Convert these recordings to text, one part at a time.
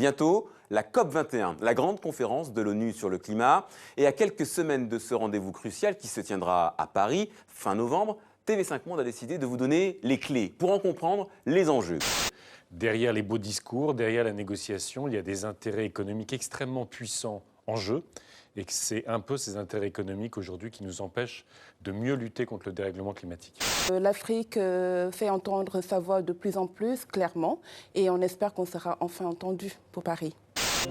Bientôt, la COP21, la grande conférence de l'ONU sur le climat. Et à quelques semaines de ce rendez-vous crucial qui se tiendra à Paris, fin novembre, TV5 Monde a décidé de vous donner les clés pour en comprendre les enjeux. Derrière les beaux discours, derrière la négociation, il y a des intérêts économiques extrêmement puissants en jeu. Et que c'est un peu ces intérêts économiques aujourd'hui qui nous empêchent de mieux lutter contre le dérèglement climatique. L'Afrique fait entendre sa voix de plus en plus clairement et on espère qu'on sera enfin entendu pour Paris.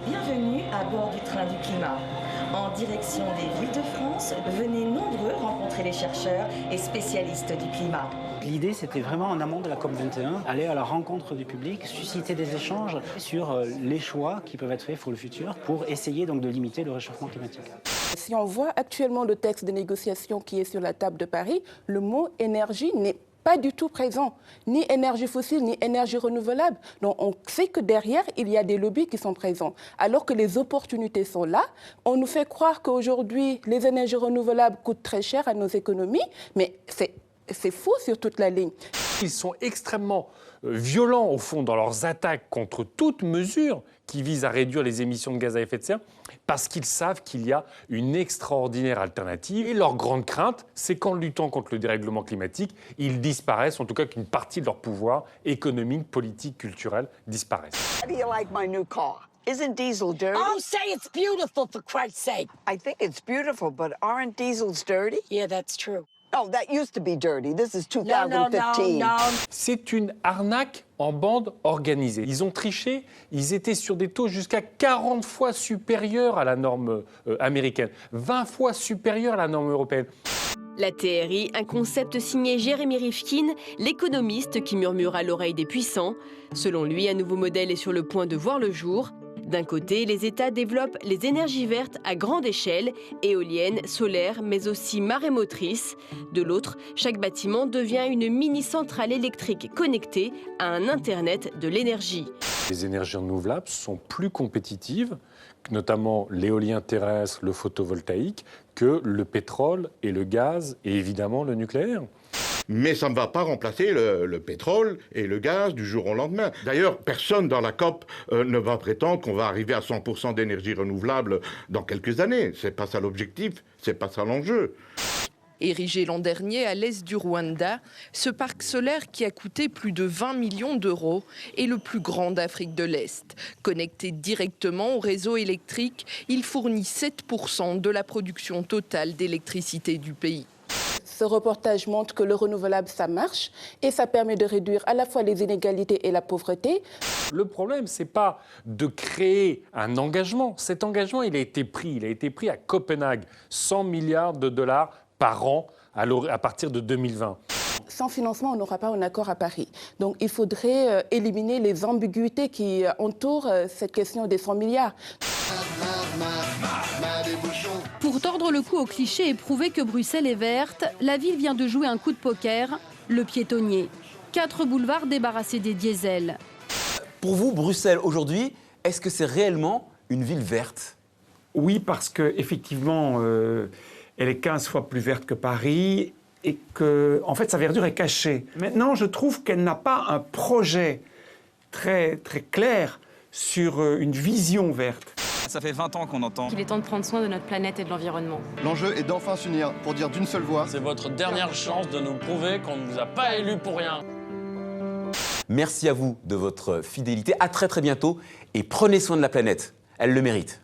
Bienvenue à bord du train du climat. En direction des villes de France, venez nombreux rencontrer les chercheurs et spécialistes du climat. L'idée, c'était vraiment en amont de la COP21, aller à la rencontre du public, susciter des échanges sur les choix qui peuvent être faits pour le futur pour essayer donc de limiter le réchauffement climatique. Si on voit actuellement le texte de négociation qui est sur la table de Paris, le mot énergie n'est pas du tout présent, ni énergie fossile, ni énergie renouvelable. Donc on sait que derrière, il y a des lobbies qui sont présents. Alors que les opportunités sont là, on nous fait croire qu'aujourd'hui, les énergies renouvelables coûtent très cher à nos économies, mais c'est faux sur toute la ligne. Ils sont extrêmement violents, au fond, dans leurs attaques contre toute mesure qui vise à réduire les émissions de gaz à effet de serre, parce qu'ils savent qu'il y a une extraordinaire alternative. Et leur grande crainte, c'est qu'en luttant contre le dérèglement climatique, ils disparaissent, en tout cas qu'une partie de leur pouvoir économique, politique, culturel disparaisse. How do you like my new car? Isn't diesel dirty? Oh, say it's beautiful, for Christ's sake. I think it's beautiful, but aren't diesels dirty? Yeah, that's true. Oh, that used to be dirty. This is No, 2015. C'est une arnaque en bande organisée. Ils ont triché, ils étaient sur des taux jusqu'à 40 fois supérieurs à la norme américaine, 20 fois supérieurs à la norme européenne. La TRI, un concept signé Jérémy Rifkin, l'économiste qui murmure à l'oreille des puissants. Selon lui, un nouveau modèle est sur le point de voir le jour. D'un côté, les États développent les énergies vertes à grande échelle, éoliennes, solaires, mais aussi marémotrices. De l'autre, chaque bâtiment devient une mini-centrale électrique connectée à un Internet de l'énergie. Les énergies renouvelables sont plus compétitives, notamment l'éolien terrestre, le photovoltaïque, que le pétrole et le gaz et évidemment le nucléaire. Mais ça ne va pas remplacer le pétrole et le gaz du jour au lendemain. D'ailleurs, personne dans la COP ne va prétendre qu'on va arriver à 100% d'énergie renouvelable dans quelques années. C'est pas ça l'objectif, c'est pas ça l'enjeu. Érigé l'an dernier à l'est du Rwanda, ce parc solaire qui a coûté plus de 20 millions d'euros est le plus grand d'Afrique de l'Est. Connecté directement au réseau électrique, il fournit 7% de la production totale d'électricité du pays. Ce reportage montre que le renouvelable, ça marche et ça permet de réduire à la fois les inégalités et la pauvreté. Le problème, ce n'est pas de créer un engagement. Cet engagement, il a été pris à Copenhague, 100 milliards de dollars par an à partir de 2020. Sans financement, on n'aura pas un accord à Paris. Donc il faudrait éliminer les ambiguïtés qui entourent cette question des 100 milliards. Pour tordre le cou aux clichés et prouver que Bruxelles est verte, la ville vient de jouer un coup de poker, le piétonnier. 4 boulevards débarrassés des diesels. Pour vous, Bruxelles, aujourd'hui, est-ce que c'est réellement une ville verte? Oui, parce qu'effectivement, elle est 15 fois plus verte que Paris et que, en fait, sa verdure est cachée. Maintenant, je trouve qu'elle n'a pas un projet très, très clair sur une vision verte. Ça fait 20 ans qu'on entend qu'il est temps de prendre soin de notre planète et de l'environnement. L'enjeu est d'enfin s'unir pour dire d'une seule voix. C'est votre dernière chance de nous prouver qu'on ne vous a pas élus pour rien. Merci à vous de votre fidélité. À très bientôt et prenez soin de la planète. Elle le mérite.